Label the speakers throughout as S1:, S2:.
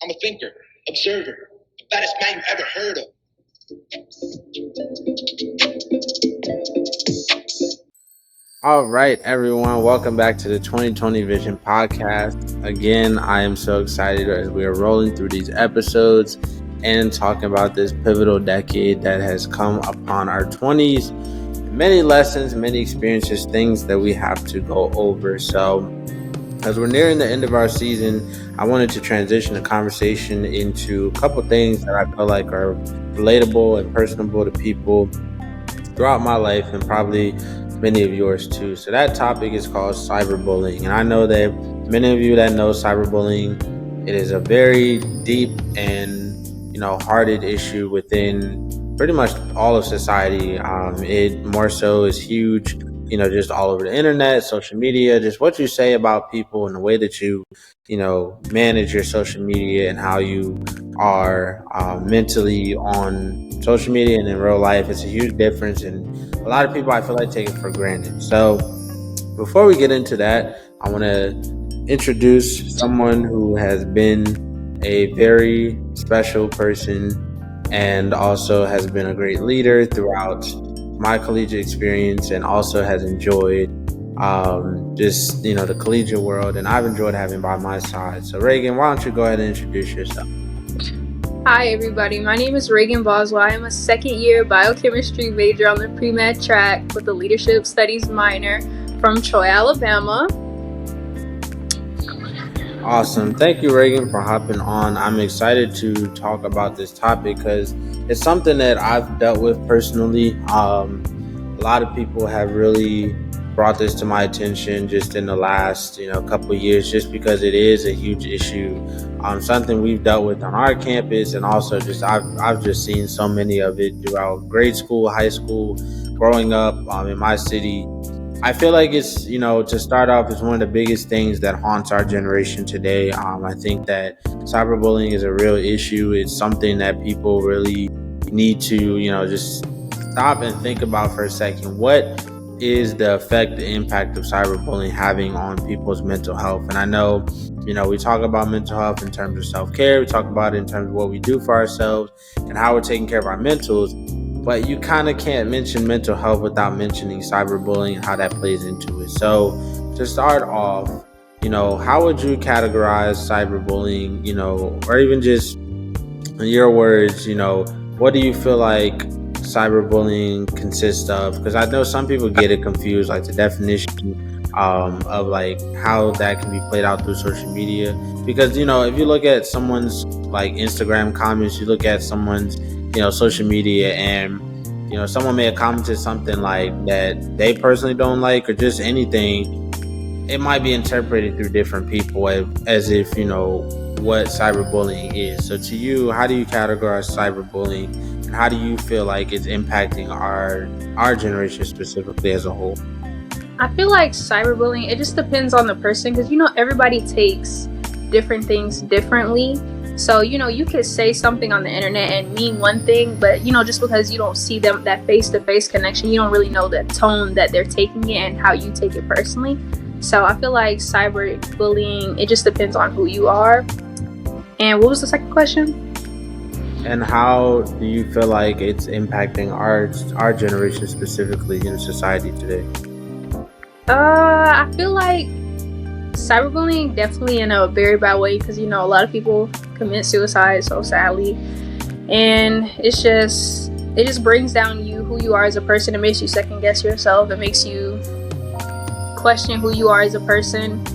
S1: I'm a thinker, observer, the baddest man you ever heard of. All right, everyone. Welcome back to the 2020 Vision podcast. Again, I am so excited as we are rolling through these episodes and talking about this pivotal decade that has come upon our 20s. Many lessons, many experiences, things that we have to go over. So, as we're nearing the end of our season, I wanted to transition the conversation into a couple things that I feel like are relatable and personable to people throughout my life and probably many of yours too. So that topic is called cyberbullying. And I know that many of you that know cyberbullying, it is a very deep and hearted issue within pretty much all of society. It more so is huge, just all over the internet, social media, just what you say about people and the way that you manage your social media and how you are mentally on social media and in real life. It's a huge difference, and a lot of people, I feel like, take it for granted. So before we get into that, I want to introduce someone who has been a very special person and also has been a great leader throughout my collegiate experience and also has enjoyed just the collegiate world, and I've enjoyed having by my side. So Reghan, why don't you go ahead and introduce yourself?
S2: Hi everybody, my name is Reghan Boswell. I am a second year biochemistry major on the pre-med track with a leadership studies minor from Troy, Alabama.
S1: Awesome. Thank you, Reghan, for hopping on. I'm excited to talk about this topic because it's something that I've dealt with personally. A lot of people have really brought this to my attention just in the last couple of years, just because it is a huge issue. Something we've dealt with on our campus, and also just I've just seen so many of it throughout grade school, high school, growing up in my city. I feel like it's, to start off, it's one of the biggest things that haunts our generation today. I think that cyberbullying is a real issue. It's something that people really need to, just stop and think about for a second. What is the effect, the impact of cyberbullying having on people's mental health? And I know, we talk about mental health in terms of self-care. We talk about it in terms of what we do for ourselves and how we're taking care of our mentals. But you kind of can't mention mental health without mentioning cyberbullying and how that plays into it. So to start off, how would you categorize cyberbullying, or even just in your words, what do you feel like cyberbullying consists of? Because I know some people get it confused, like the definition of like how that can be played out through social media. Because, if you look at someone's like Instagram comments, you look at someone's social media, and someone may have commented something like that they personally don't like, or just anything, it might be interpreted through different people as if what cyberbullying is. So to you, how do you categorize cyberbullying, and how do you feel like it's impacting our generation specifically as a whole?
S2: I feel like cyberbullying, it just depends on the person, because everybody takes different things differently. So, you could say something on the internet and mean one thing, but, just because you don't see them, that face-to-face connection, you don't really know the tone that they're taking it and how you take it personally. So I feel like cyberbullying, it just depends on who you are. And what was the second question?
S1: And how do you feel like it's impacting our generation specifically in society today?
S2: I feel like cyberbullying definitely in a very bad way, because a lot of people commit suicide, so sadly, and it just brings down who you are as a person. It makes you second guess yourself. It makes you question who you are as a person,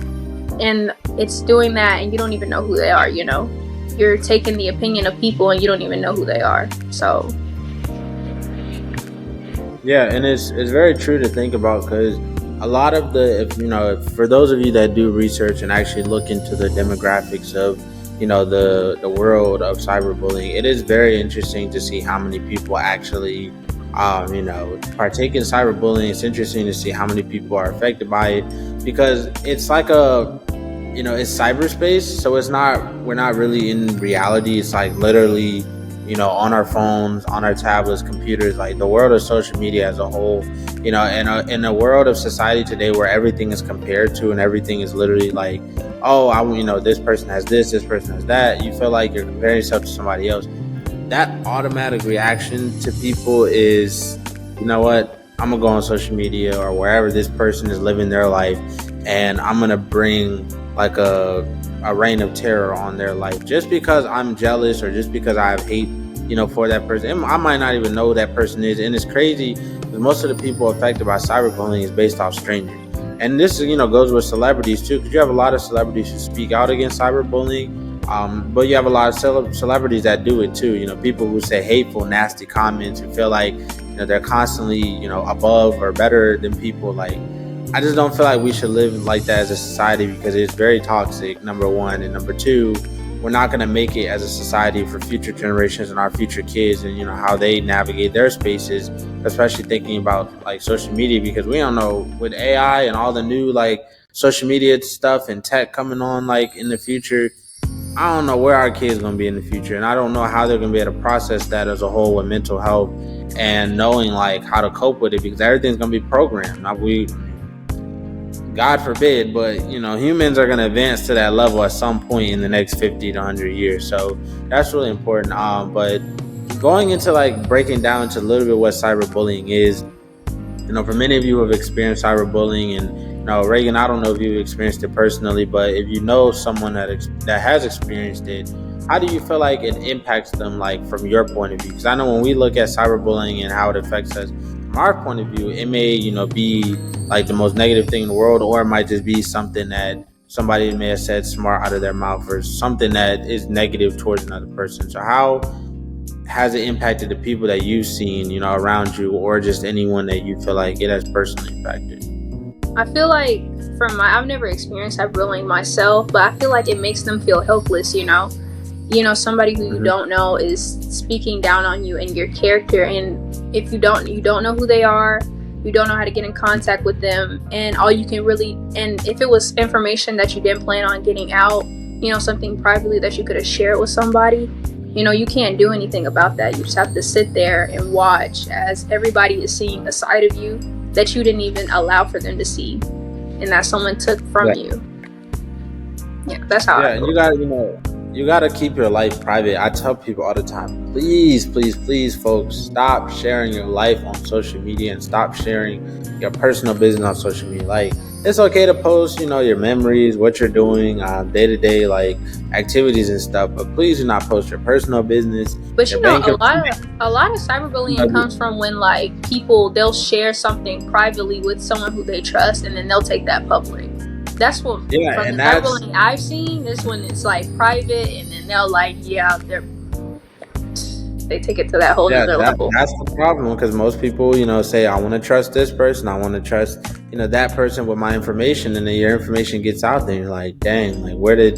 S2: and it's doing that and you don't even know who they are. You're taking the opinion of people and you don't even know who they are. So
S1: yeah, and it's very true to think about, because a lot of for those of you that do research and actually look into the demographics of the world of cyberbullying, it is very interesting to see how many people actually partake in cyberbullying. It's interesting to see how many people are affected by it, because it's like it's cyberspace, so we're not really in reality. It's like literally on our phones, on our tablets, computers, like the world of social media as a whole, in a world of society today where everything is compared to and everything is literally like, oh, this person has this person has that. You feel like you're comparing yourself to somebody else. That automatic reaction to people is, you know what, I'm gonna go on social media or wherever this person is living their life, and I'm gonna bring like a reign of terror on their life just because I'm jealous or just because I have hate, for that person. And I might not even know who that person is, and it's crazy because most of the people affected by cyberbullying is based off strangers. And this goes with celebrities too, because you have a lot of celebrities who speak out against cyberbullying. But you have a lot of celebrities that do it too. People who say hateful, nasty comments, who feel like they're constantly above or better than people. Like, I just don't feel like we should live like that as a society because it's very toxic. Number one, and number two, we're not going to make it as a society for future generations and our future kids, and how they navigate their spaces, especially thinking about like social media, because we don't know with AI and all the new like social media stuff and tech coming on like in the future. I don't know where our kids going to be in the future, and I don't know how they're going to be able to process that as a whole with mental health and knowing like how to cope with it, because everything's going to be programmed. Now, God forbid, but humans are going to advance to that level at some point in the next 50 to 100 years. So that's really important. But going into like breaking down into a little bit what cyberbullying is, for many of you who have experienced cyberbullying, and Reghan, I don't know if you've experienced it personally, but if you know someone that has experienced it, how do you feel like it impacts them, like from your point of view? Because I know when we look at cyberbullying and how it affects us from our point of view, it may be like the most negative thing in the world, or it might just be something that somebody may have said smart out of their mouth, or something that is negative towards another person. So how has it impacted the people that you've seen, around you, or just anyone that you feel like it has personally impacted?
S2: I feel like I've never experienced cyberbullying myself, but I feel like it makes them feel helpless, somebody who you don't know is speaking down on you and your character, and if you don't know who they are, you don't know how to get in contact with them, and all you can really, and if it was information that you didn't plan on getting out, something privately that you could have shared with somebody, you can't do anything about that. You just have to sit there and watch as everybody is seeing a side of you that you didn't even allow for them to see, and that someone took from you. Yeah, that's how I feel.
S1: You gotta keep your life private. I tell people all the time, please, folks, stop sharing your life on social media and stop sharing your personal business on social media. Like, it's okay to post, your memories, what you're doing, day-to-day, like activities and stuff, but please do not post your personal business.
S2: But a lot of cyberbullying comes from when like people, they'll share something privately with someone who they trust, and then they'll take that public. That's what from the cyberbullying I've seen. This when it's like private, and then they'll like, they take it to that whole other level.
S1: That's the problem, because most people, say, I want to trust this person, I want to trust, that person with my information, and then your information gets out there, and you're like, dang, like where did,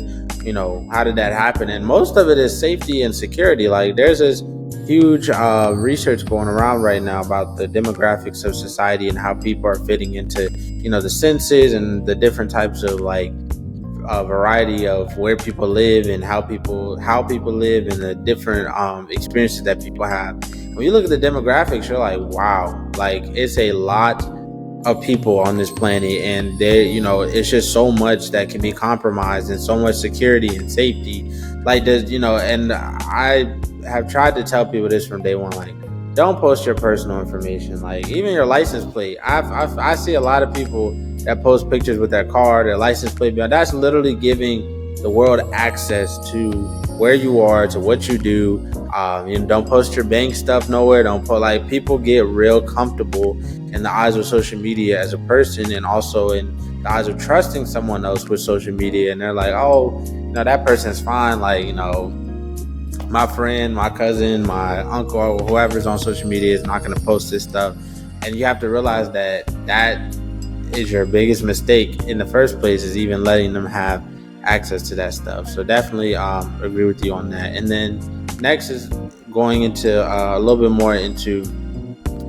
S1: how did that happen? And most of it is safety and security. Like, there's this huge research going around right now about the demographics of society and how people are fitting into, the census and the different types of like a variety of where people live and how people live and the different experiences that people have. When you look at the demographics, you're like, wow, like it's a lot of people on this planet, and it's just so much that can be compromised, and so much security and safety. Like, there's, and I have tried to tell people this from day one, like, don't post your personal information, like even your license plate. I see a lot of people that post pictures with their car, their license plate. That's literally giving the world access to where you are, to what you do. Don't post your bank stuff nowhere. Don't put, like, people get real comfortable in the eyes of social media as a person, and also in the eyes of trusting someone else with social media. And they're like, oh, that person's fine. Like, my friend, my cousin, my uncle, or whoever's on social media is not going to post this stuff. And you have to realize that is your biggest mistake in the first place, is even letting them have access to that stuff. So definitely agree with you on that. And then next is going into a little bit more into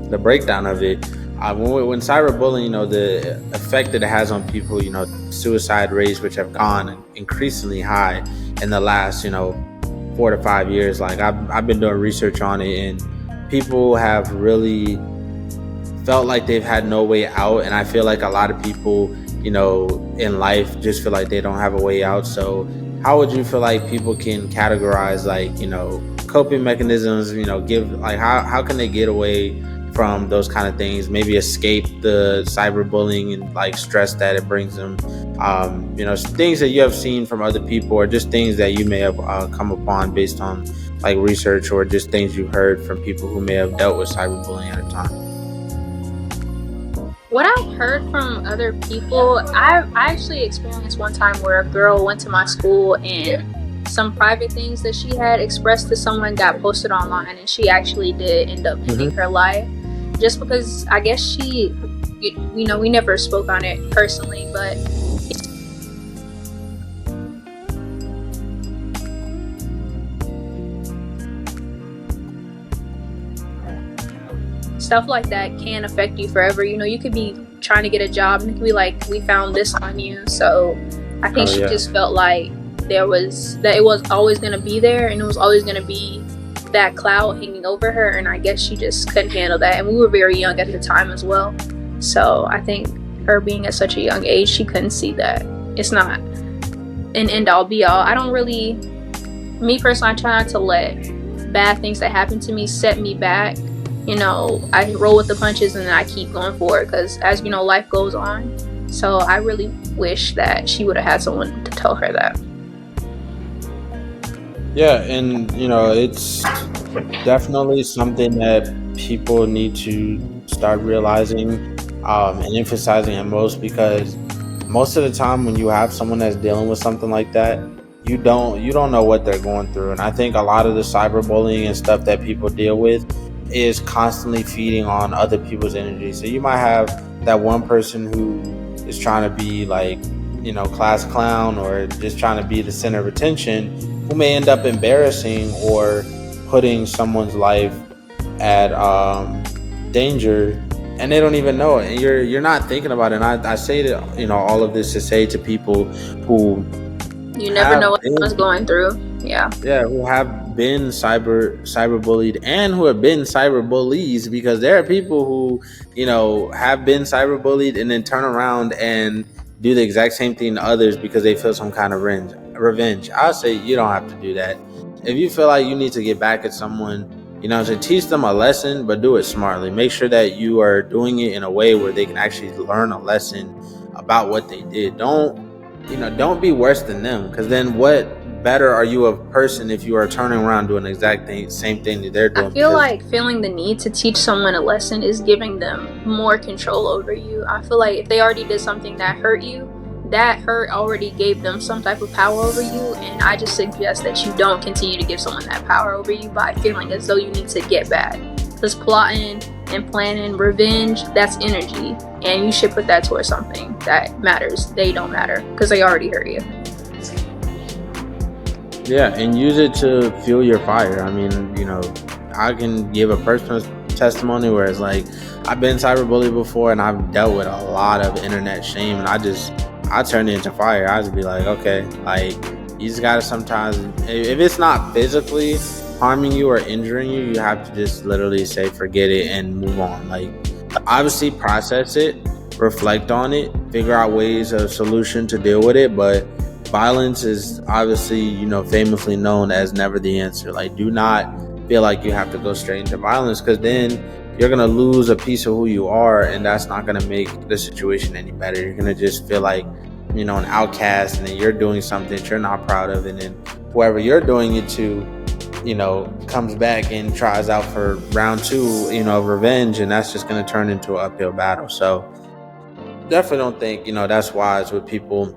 S1: the breakdown of it. When cyberbullying, the effect that it has on people, suicide rates, which have gone increasingly high in the last, 4 to 5 years. Like I've been doing research on it, and people have really felt like they've had no way out. And I feel like a lot of people, in life just feel like they don't have a way out. So how would you feel like people can categorize, like, coping mechanisms, give, like, how can they get away from those kind of things, maybe escape the cyberbullying and like stress that it brings them, things that you have seen from other people, or just things that you may have come upon based on like research, or just things you've heard from people who may have dealt with cyberbullying at a time.
S2: What I've heard from other people, I actually experienced one time where a girl went to my school and some private things that she had expressed to someone got posted online, and she actually did end up ending her life. Just because I guess we never spoke on it personally, but stuff like that can affect you forever. You could be trying to get a job and it could be like, we found this on you. So I think she just felt like it was always going to be there, and it was always going to be that cloud hanging over her, and I guess she just couldn't handle that. And we were very young at the time as well, so I think her being at such a young age, she couldn't see that it's not an end all be all. I don't really, me personally, I try not to let bad things that happen to me set me back. I roll with the punches and then I keep going forward, because as you know, life goes on. So I really wish that she would have had someone to tell her that.
S1: Yeah, and it's definitely something that people need to start realizing, and emphasizing at most, because most of the time when you have someone that's dealing with something like that, you don't know what they're going through. And I think a lot of the cyberbullying and stuff that people deal with is constantly feeding on other people's energy. So you might have that one person who is trying to be like, class clown, or just trying to be the center of attention, who may end up embarrassing or putting someone's life at danger, and they don't even know it. And you're not thinking about it. And I say that, all of this to say to people who
S2: you never know what someone's going through. Yeah,
S1: who have been cyberbullied, and who have been cyberbullies, because there are people who have been cyberbullied and then turn around and do the exact same thing to others because they feel some kind of revenge. I'll say you don't have to do that. If you feel like you need to get back at someone, to teach them a lesson, but do it smartly. Make sure that you are doing it in a way where they can actually learn a lesson about what they did. Don't be worse than them, because then what better are you a person if you are turning around doing the same thing that they're doing?
S2: I feel like feeling the need to teach someone a lesson is giving them more control over you. I feel like if they already did something that hurt you, that hurt already gave them some type of power over you, and I just suggest that you don't continue to give someone that power over you by feeling as though you need to get back. Because plotting and planning revenge, that's energy, and you should put that towards something that matters. They don't matter because they already hurt you.
S1: Yeah, and use it to fuel your fire. I mean, I can give a personal testimony where it's like, I've been cyberbullied before, and I've dealt with a lot of internet shame, and I turned it into fire. I just be like, okay, like, you just gotta sometimes, if it's not physically harming you or injuring you, you have to just literally say forget it and move on. Like, obviously process it, reflect on it, figure out ways of solution to deal with it. But violence is obviously, famously known as never the answer. Like, do not feel like you have to go straight into violence, because then you're going to lose a piece of who you are, and that's not going to make the situation any better. You're going to just feel like, an outcast, and then you're doing something that you're not proud of, and then whoever you're doing it to, comes back and tries out for round two, of revenge, and that's just going to turn into an uphill battle. So definitely don't think, that's wise with people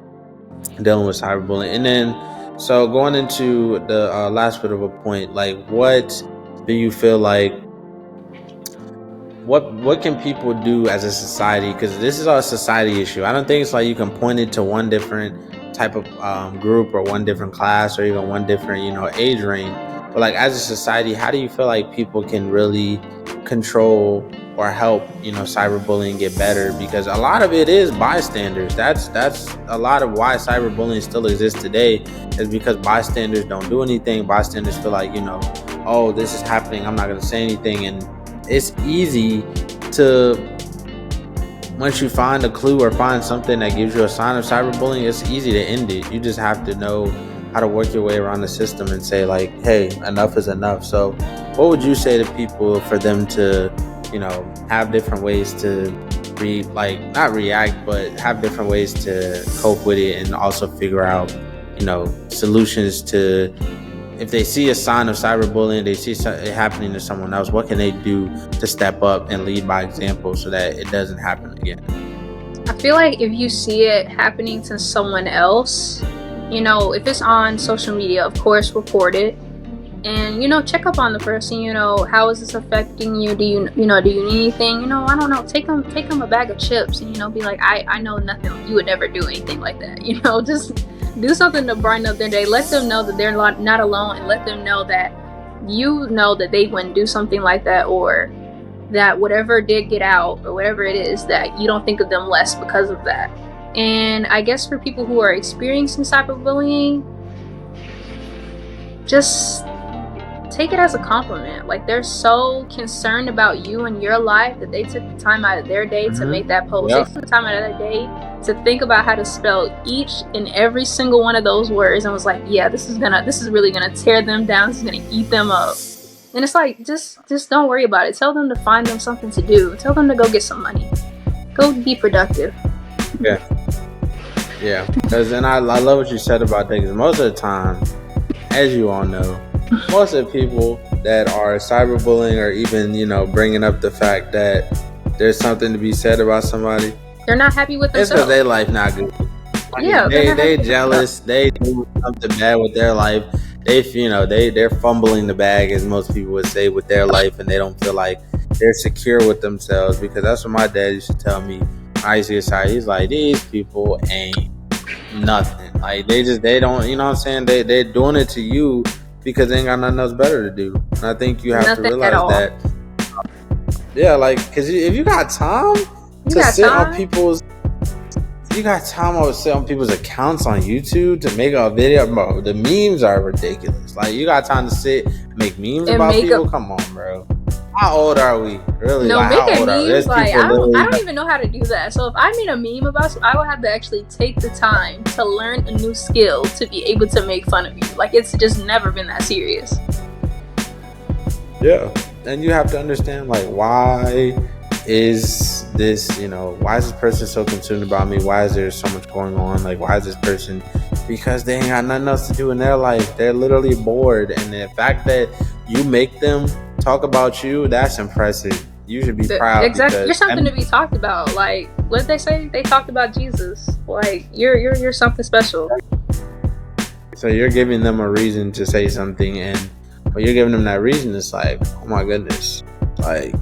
S1: dealing with cyberbullying. And then, so going into the last bit of a point, like, what do you feel like, what can people do as a society? Because this is a society issue. I don't think it's like you can point it to one different type of group, or one different class, or even one different age range. But like, as a society, how do you feel like people can really control or help, cyberbullying get better, because a lot of it is bystanders. That's a lot of why cyberbullying still exists today, is because bystanders don't do anything. Bystanders feel like, oh, this is happening, I'm not going to say anything. And it's easy to, once you find a clue or find something that gives you a sign of cyberbullying, it's easy to end it. You just have to know how to work your way around the system and say, like, hey, enough is enough. So what would you say to people for them to, have different ways to not react, but have different ways to cope with it, and also figure out, solutions to, if they see a sign of cyberbullying, they see it happening to someone else, what can they do to step up and lead by example so that it doesn't happen again?
S2: I feel like if you see it happening to someone else, if it's on social media, of course, report it. And, check up on the person, how is this affecting you? Do you need anything? I don't know, take them a bag of chips and, be like, I know nothing. You would never do anything like that. Just do something to brighten up their day. Let them know that they're not alone, and let them know that that they wouldn't do something like that, or that whatever did get out, or whatever it is, that you don't think of them less because of that. And I guess for people who are experiencing cyberbullying, just take it as a compliment. Like, they're so concerned about you and your life that they took the time out of their day to make that post. Yep. They took the time out of their day to think about how to spell each and every single one of those words, and was like, yeah, this is really gonna tear them down. This is gonna eat them up. And it's like, just don't worry about it. Tell them to find them something to do. Tell them to go get some money. Go be productive.
S1: Yeah. Because then I love what you said about that, because most of the time, as you all know, most of the people that are cyberbullying, or even, bringing up the fact that there's something to be said about somebody,
S2: they're not happy with themselves.
S1: It's because their life not good.
S2: Yeah,
S1: they jealous. They do something bad with their life. They're fumbling the bag, as most people would say, with their life, and they don't feel like they're secure with themselves. Because that's what my dad used to tell me. I used to get tired. He's like, these people ain't nothing. Like, they don't. You know what I'm saying? They're doing it to you because they ain't got nothing else better to do. And I think you have to realize that. Yeah, like, because if you got time to sit on people's, you got time to sit on people's accounts on YouTube to make a video, bro. The memes are ridiculous. Like, you got time to sit, make memes and about people. Come on, bro. How old are we? Really?
S2: No,
S1: like,
S2: making memes, like, I don't even know how to do that. So if I made a meme about something, I would have to actually take the time to learn a new skill to be able to make fun of you. Like, it's just never been that serious.
S1: Yeah. And you have to understand, like, why is this person so concerned about me? Why is there so much going on? Like, why is this person? Because they ain't got nothing else to do in their life. They're literally bored. And the fact that you make them talk about you, that's impressive. You should be proud.
S2: Exactly. You're something to be talked about. Like, what did they say? They talked about Jesus. Like, you're something special.
S1: So you're giving them a reason to say something, and when you're giving them that reason, it's like, oh my goodness. Like,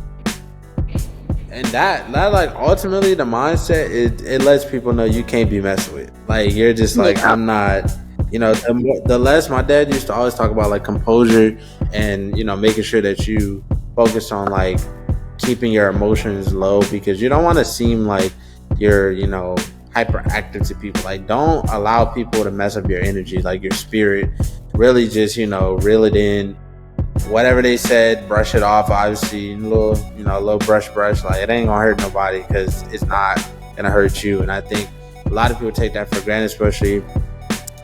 S1: and that like, ultimately the mindset, it lets people know you can't be messed with. Like, you're just like, I'm not, the less, my dad used to always talk about, like, composure and, making sure that you focus on, like, keeping your emotions low, because you don't want to seem like you're, hyperactive to people. Like, don't allow people to mess up your energy, like your spirit. Really just, reel it in. Whatever they said, brush it off. Obviously, a little brush. Like, it ain't gonna hurt nobody, because it's not gonna hurt you. And I think a lot of people take that for granted, especially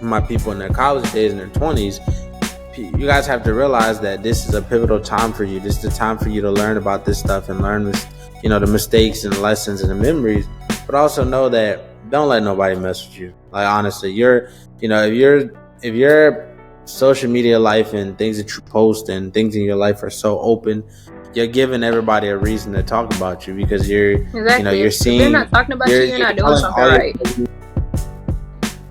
S1: my people in their college days, in their 20s. You guys have to realize that this is a pivotal time for you. This is the time for you to learn about this stuff and learn this, the mistakes and the lessons and the memories. But also know that don't let nobody mess with you. Like, honestly, if your social media life and things that you post and things in your life are so open, you're giving everybody a reason to talk about you, because you're you're seeing,
S2: if they're not talking about you're not doing something right.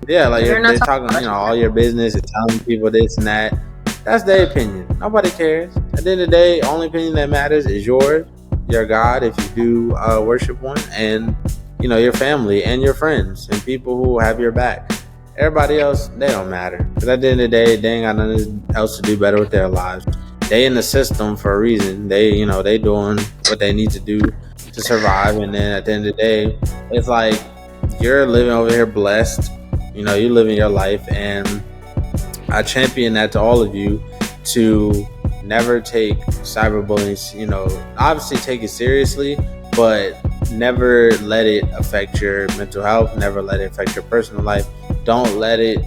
S1: Yeah, like, if they're talking all your business and telling people this and that, that's their opinion. Nobody cares. At the end of the day, only opinion that matters is yours, your God, if you do worship one, and your family and your friends and people who have your back. Everybody else, they don't matter. Because at the end of the day, they ain't got nothing else to do better with their lives. they in the system for a reason. They doing what they need to do to survive. And then at the end of the day, it's like you're living over here blessed. You're living your life, and I champion that to all of you to never take cyberbullying. Obviously take it seriously, but never let it affect your mental health. Never let it affect your personal life. Don't let it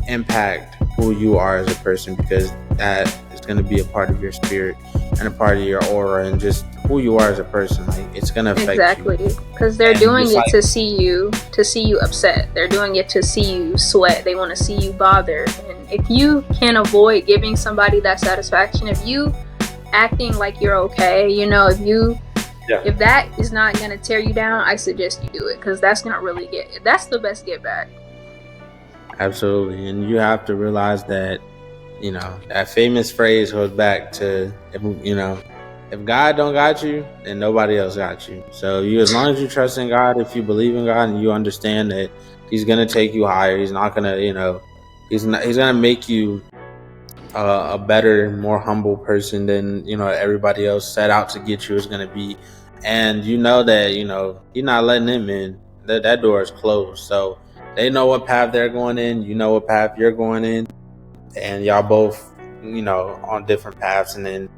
S1: impact who you are as a person, because that is going to be a part of your spirit and a part of your aura and just who you are as a person. Like, it's going to affect
S2: Exactly,
S1: you.
S2: because they're
S1: And
S2: doing
S1: just
S2: it
S1: like,
S2: to see you upset. They're doing it to see you sweat. They want to see you bothered. And if you can avoid giving somebody that satisfaction, if you acting like you're okay, if that is not gonna tear you down, I suggest you do it, because that's the best get back.
S1: absolutely. And you have to realize that, that famous phrase goes back to, if God don't got you, then nobody else got you. So as long as you trust in God, if you believe in God and you understand that He's gonna take you higher, He's not gonna, He's gonna make you a better, more humble person than everybody else set out to get you is gonna be. And that You're not letting them in. That door is closed. So they know what path they're going in. You know what path you're going in, and y'all both on different paths. And then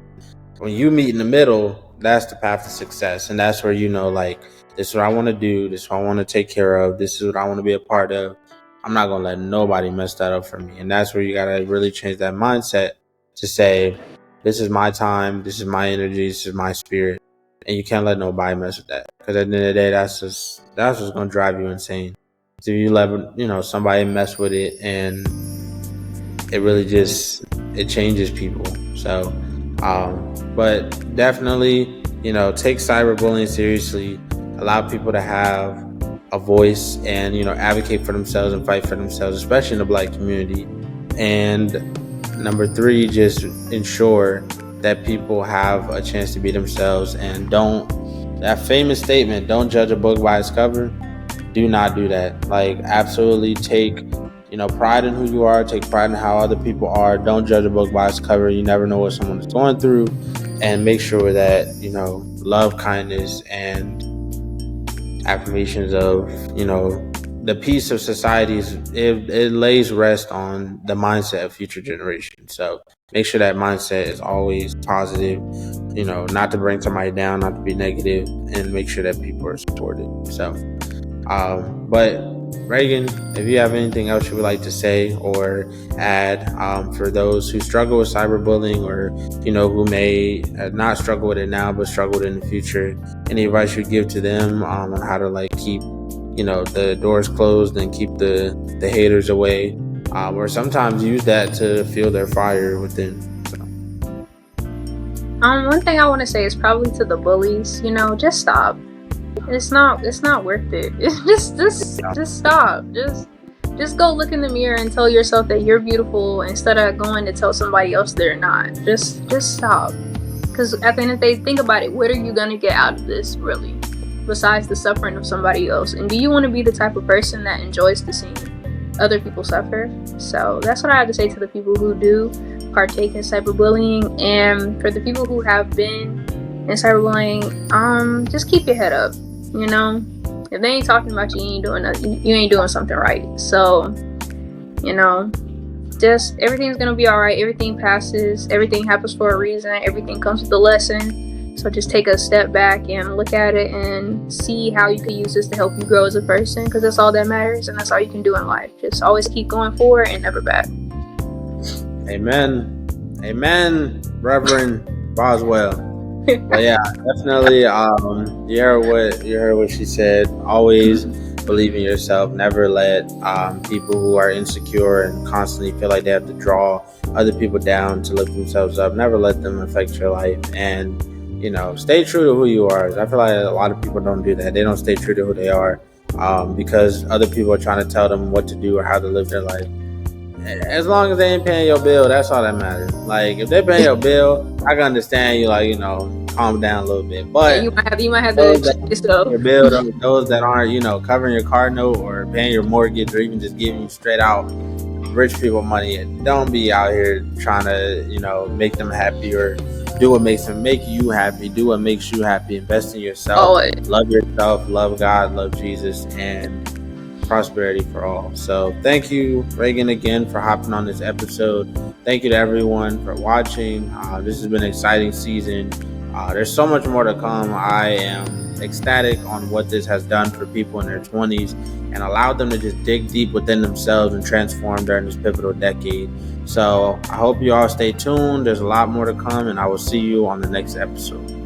S1: when you meet in the middle, that's the path to success. And that's where like, this is what I want to do, this is what I want to take care of, this is what I want to be a part of. I'm not gonna let nobody mess that up for me. And that's where you gotta really change that mindset to say, this is my time, this is my energy, this is my spirit, and you can't let nobody mess with that. Because at the end of the day, that's what's gonna drive you insane. So you let somebody mess with it, and it really just it changes people. So but definitely take cyberbullying seriously. Allow people to have a voice and advocate for themselves and fight for themselves, especially in the Black community. And number 3, just ensure that people have a chance to be themselves, and that famous statement, don't judge a book by its cover. Do not do that. Like, absolutely take pride in who you are, take pride in how other people are. Don't judge a book by its cover. You never know what someone is going through. And make sure that love, kindness, and affirmations of the peace of societies, it lays rest on the mindset of future generations. So make sure that mindset is always positive, not to bring somebody down, not to be negative, and make sure that people are supported. So but Reghan, if you have anything else you would like to say or add, for those who struggle with cyberbullying, or who may not struggle with it now but struggle with it in the future, any advice you'd give to them on how to keep the doors closed and keep the haters away, or sometimes use that to fuel their fire within.
S2: One thing I want to say is probably to the bullies, just stop. It's not worth it. Just stop. Just go look in the mirror and tell yourself that you're beautiful, instead of going to tell somebody else they're not. Just stop. Because at the end of the day, think about it. What are you gonna get out of this, really, besides the suffering of somebody else? And do you want to be the type of person that enjoys to see other people suffer? So that's what I have to say to the people who do partake in cyberbullying. And for the people who have been in cyberbullying, just keep your head up. If they ain't talking about you, you ain't doing something right. So just everything's gonna be all right. Everything passes. Everything happens for a reason. Everything comes with a lesson. So just take a step back and look at it and see how you can use this to help you grow as a person, because that's all that matters, and that's all you can do in life. Just always keep going forward and never back.
S1: Amen, Reverend Boswell. But yeah, definitely. You heard what she said. Always believe in yourself. Never let people who are insecure and constantly feel like they have to draw other people down to lift themselves up, never let them affect your life. And stay true to who you are. I feel like a lot of people don't do that. They don't stay true to who they are, because other people are trying to tell them what to do or how to live their life. As long as they ain't paying your bill, that's all that matters. Like, if they pay your bill, I can understand you, calm down a little bit. But
S2: you might have to check yourself.
S1: Your bill, those that aren't, covering your car note or paying your mortgage, or even just giving you straight out rich people money. Don't be out here trying to, make them happy, or do what make you happy. Do what makes you happy. Invest in yourself.
S2: Always.
S1: Love yourself. Love God. Love Jesus. And prosperity for all. So thank you, Reghan, again for hopping on this episode. Thank you to everyone for watching. This has been an exciting season. There's so much more to come. I am ecstatic on what this has done for people in their 20s and allowed them to just dig deep within themselves and transform during this pivotal decade. So I hope you all stay tuned. There's a lot more to come, and I will see you on the next episode.